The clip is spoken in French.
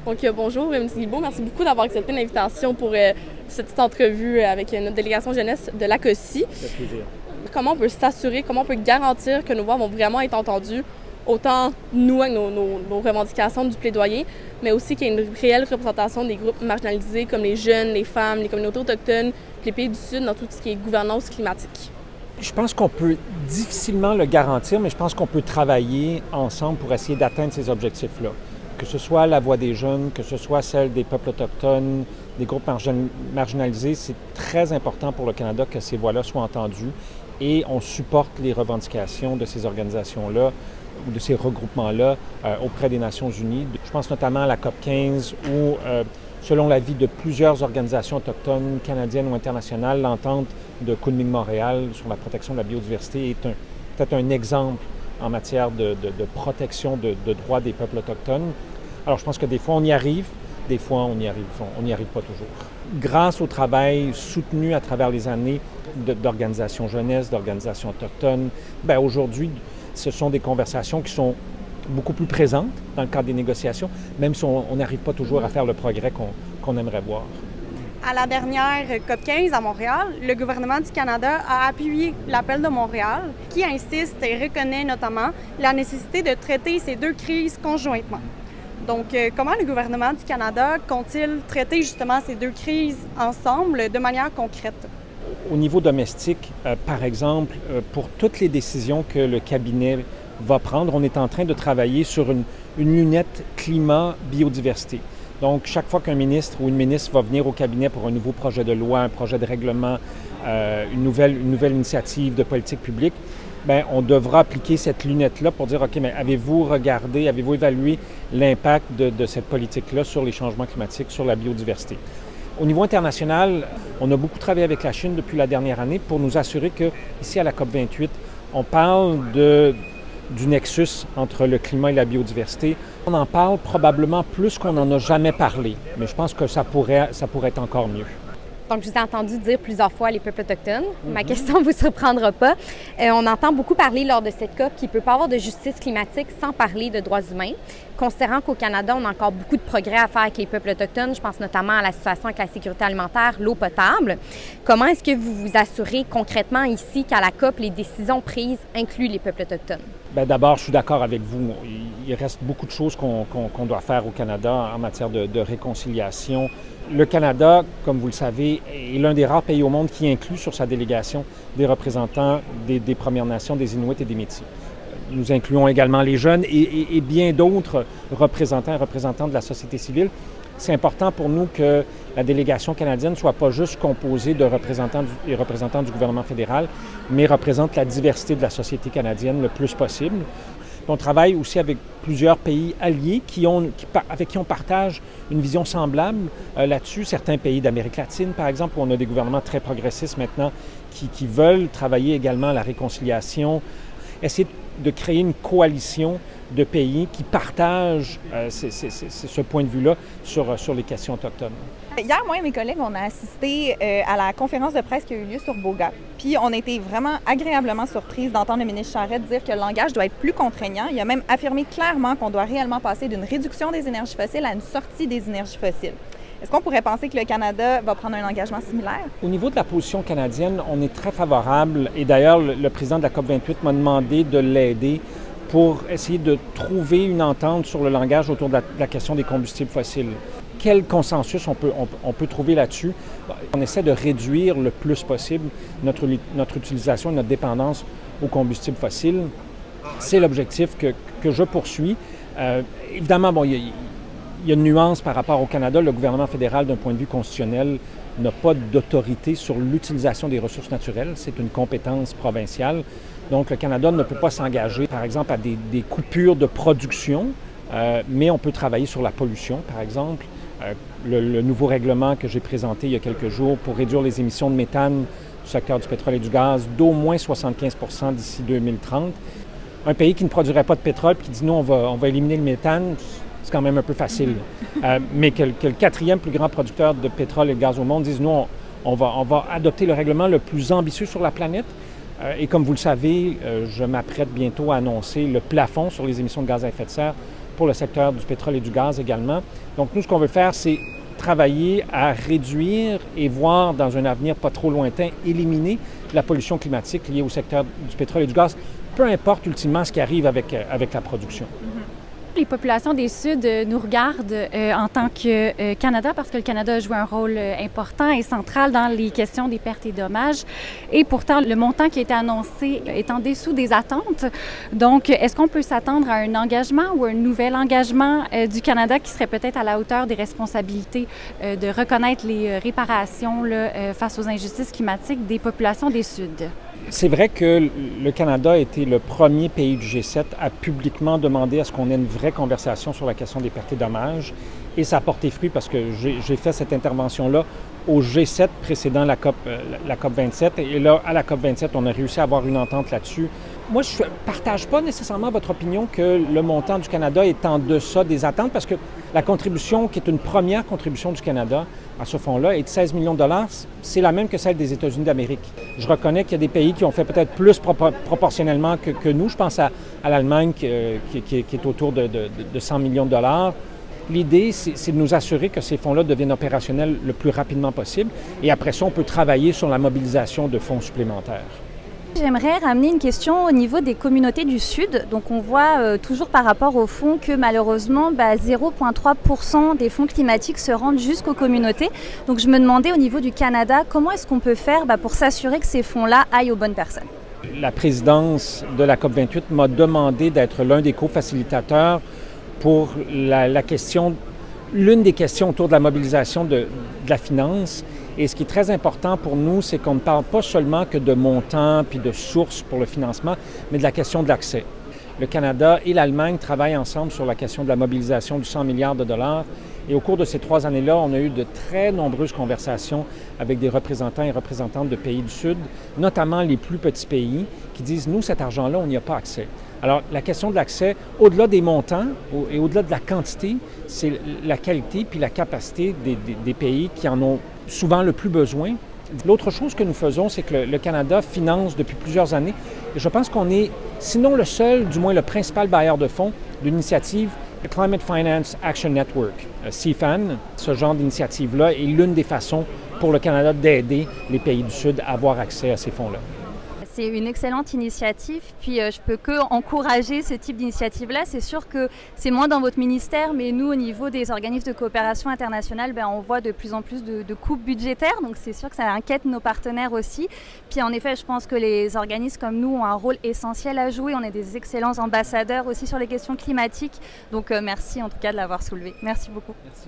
Donc, bonjour, M. Guilbeault. Merci beaucoup d'avoir accepté l'invitation pour cette petite entrevue avec notre délégation jeunesse de l'ACOSI. Ça fait plaisir. Comment on peut s'assurer, comment on peut garantir que nos voix vont vraiment être entendues, autant nous avec nos revendications du plaidoyer, mais aussi qu'il y ait une réelle représentation des groupes marginalisés comme les jeunes, les femmes, les communautés autochtones, les pays du Sud dans tout ce qui est gouvernance climatique? Je pense qu'on peut difficilement le garantir, mais je pense qu'on peut travailler ensemble pour essayer d'atteindre ces objectifs-là. Que ce soit la voix des jeunes, que ce soit celle des peuples autochtones, des groupes marginalisés, c'est très important pour le Canada que ces voix-là soient entendues et on supporte les revendications de ces organisations-là ou de ces regroupements-là auprès des Nations unies. Je pense notamment à la COP 15 où, selon l'avis de plusieurs organisations autochtones, canadiennes ou internationales, l'entente de Kunming-Montréal sur la protection de la biodiversité est peut-être un exemple en matière de protection de droits des peuples autochtones. Alors, je pense que des fois, on y arrive, des fois, on n'y arrive pas toujours. Grâce au travail soutenu à travers les années d'organisations jeunesse, d'organisations autochtones, bien, aujourd'hui, ce sont des conversations qui sont beaucoup plus présentes dans le cadre des négociations, même si on n'arrive pas toujours à faire le progrès qu'on aimerait voir. À la dernière COP 15 à Montréal, le gouvernement du Canada a appuyé l'appel de Montréal qui insiste et reconnaît notamment la nécessité de traiter ces deux crises conjointement. Donc, comment le gouvernement du Canada compte-t-il traiter justement ces deux crises ensemble de manière concrète? Au niveau domestique, par exemple, pour toutes les décisions que le cabinet va prendre, on est en train de travailler sur une lunette climat-biodiversité. Donc, chaque fois qu'un ministre ou une ministre va venir au cabinet pour un nouveau projet de loi, un projet de règlement, une nouvelle initiative de politique publique, bien, on devra appliquer cette lunette-là pour dire, OK, mais avez-vous regardé, avez-vous évalué l'impact de cette politique-là sur les changements climatiques, sur la biodiversité? Au niveau international, on a beaucoup travaillé avec la Chine depuis la dernière année pour nous assurer qu'ici, à la COP28, on parle du nexus entre le climat et la biodiversité. On en parle probablement plus qu'on n'en a jamais parlé, mais je pense que ça pourrait être encore mieux. Donc, je vous ai entendu dire plusieurs fois les peuples autochtones. Ma question ne vous surprendra pas. On entend beaucoup parler lors de cette COP qu'il ne peut pas avoir de justice climatique sans parler de droits humains. Considérant qu'au Canada, on a encore beaucoup de progrès à faire avec les peuples autochtones, je pense notamment à la situation avec la sécurité alimentaire, l'eau potable. Comment est-ce que vous vous assurez concrètement ici qu'à la COP, les décisions prises incluent les peuples autochtones? Bien, d'abord, je suis d'accord avec vous. Il reste beaucoup de choses qu'on doit faire au Canada en matière de réconciliation. Le Canada, comme vous le savez, est l'un des rares pays au monde qui inclut sur sa délégation des représentants des Premières Nations, des Inuits et des Métis. Nous incluons également les jeunes et bien d'autres représentants et représentantes de la société civile. C'est important pour nous que la délégation canadienne ne soit pas juste composée de représentants et représentantes du gouvernement fédéral, mais représente la diversité de la société canadienne le plus possible. On travaille aussi avec plusieurs pays alliés avec qui on partage une vision semblable là-dessus. Certains pays d'Amérique latine, par exemple, où on a des gouvernements très progressistes maintenant qui veulent travailler également à la réconciliation, essayer de créer une coalition de pays qui partagent ce point de vue-là sur les questions autochtones. Hier, moi et mes collègues, on a assisté à la conférence de presse qui a eu lieu sur Boga. Puis on a été vraiment agréablement surprise d'entendre le ministre Charest dire que le langage doit être plus contraignant. Il a même affirmé clairement qu'on doit réellement passer d'une réduction des énergies fossiles à une sortie des énergies fossiles. Est-ce qu'on pourrait penser que le Canada va prendre un engagement similaire? Au niveau de la position canadienne, on est très favorable. Et d'ailleurs, le président de la COP28 m'a demandé de l'aider pour essayer de trouver une entente sur le langage autour de la question des combustibles fossiles. Quel consensus on peut trouver là-dessus? On essaie de réduire le plus possible notre utilisation et notre dépendance aux combustibles fossiles. C'est l'objectif que je poursuis. Évidemment, bon, il y a une nuance par rapport au Canada. Le gouvernement fédéral, d'un point de vue constitutionnel, n'a pas d'autorité sur l'utilisation des ressources naturelles. C'est une compétence provinciale. Donc, le Canada ne peut pas s'engager, par exemple, à des coupures de production, mais on peut travailler sur la pollution, par exemple. Le nouveau règlement que j'ai présenté il y a quelques jours pour réduire les émissions de méthane du secteur du pétrole et du gaz d'au moins 75 % d'ici 2030. Un pays qui ne produirait pas de pétrole et qui dit « nous, on va éliminer le méthane », c'est quand même un peu facile. Mais que le quatrième plus grand producteur de pétrole et de gaz au monde dise « nous, on va adopter le règlement le plus ambitieux sur la planète ». Et comme vous le savez, je m'apprête bientôt à annoncer le plafond sur les émissions de gaz à effet de serre pour le secteur du pétrole et du gaz également. Donc nous, ce qu'on veut faire, c'est travailler à réduire et voir dans un avenir pas trop lointain, éliminer la pollution climatique liée au secteur du pétrole et du gaz, peu importe ultimement ce qui arrive avec la production. Les populations des Suds nous regardent en tant que Canada parce que le Canada joue un rôle important et central dans les questions des pertes et dommages. Et pourtant, le montant qui a été annoncé est en dessous des attentes. Donc, est-ce qu'on peut s'attendre à un engagement ou un nouvel engagement du Canada qui serait peut-être à la hauteur des responsabilités de reconnaître les réparations là, face aux injustices climatiques des populations des Suds? C'est vrai que le Canada a été le premier pays du G7 à publiquement demander à ce qu'on ait une vraie conversation sur la question des pertes et dommages. Et ça a porté fruit parce que j'ai fait cette intervention-là au G7 précédant la COP 27. Et là, à la COP 27, on a réussi à avoir une entente là-dessus. Moi, je ne partage pas nécessairement votre opinion que le montant du Canada est en deçà des attentes parce que la contribution, qui est une première contribution du Canada à ce fonds-là, est de 16 millions de dollars. C'est la même que celle des États-Unis d'Amérique. Je reconnais qu'il y a des pays qui ont fait peut-être plus proportionnellement que nous. Je pense à l'Allemagne qui est autour de 100 millions de dollars. L'idée, c'est de nous assurer que ces fonds-là deviennent opérationnels le plus rapidement possible. Et après ça, on peut travailler sur la mobilisation de fonds supplémentaires. J'aimerais ramener une question au niveau des communautés du Sud. Donc on voit toujours par rapport aux fonds que malheureusement 0,3% des fonds climatiques se rendent jusqu'aux communautés. Donc je me demandais au niveau du Canada, comment est-ce qu'on peut faire pour s'assurer que ces fonds-là aillent aux bonnes personnes? La présidence de la COP 28 m'a demandé d'être l'un des co-facilitateurs pour l'une des questions autour de la mobilisation de la finance. Et ce qui est très important pour nous, c'est qu'on ne parle pas seulement que de montants puis de sources pour le financement, mais de la question de l'accès. Le Canada et l'Allemagne travaillent ensemble sur la question de la mobilisation du 100 milliards de dollars. Et au cours de ces 3 années-là, on a eu de très nombreuses conversations avec des représentants et représentantes de pays du Sud, notamment les plus petits pays, qui disent, nous, cet argent-là, on n'y a pas accès. Alors, la question de l'accès, au-delà des montants et au-delà de la quantité, c'est la qualité puis la capacité des pays qui en ont souvent le plus besoin. L'autre chose que nous faisons, c'est que le Canada finance depuis plusieurs années, et je pense qu'on est, sinon le seul, du moins le principal bailleur de fonds d'une initiative, le Climate Finance Action Network, CFAN. Ce genre d'initiative-là est l'une des façons pour le Canada d'aider les pays du Sud à avoir accès à ces fonds-là. C'est une excellente initiative, puis je peux que encourager ce type d'initiative-là. C'est sûr que c'est moins dans votre ministère, mais nous, au niveau des organismes de coopération internationale, on voit de plus en plus de coupes budgétaires, donc c'est sûr que ça inquiète nos partenaires aussi. Puis en effet, je pense que les organismes comme nous ont un rôle essentiel à jouer. On est des excellents ambassadeurs aussi sur les questions climatiques, donc merci en tout cas de l'avoir soulevé. Merci beaucoup. Merci.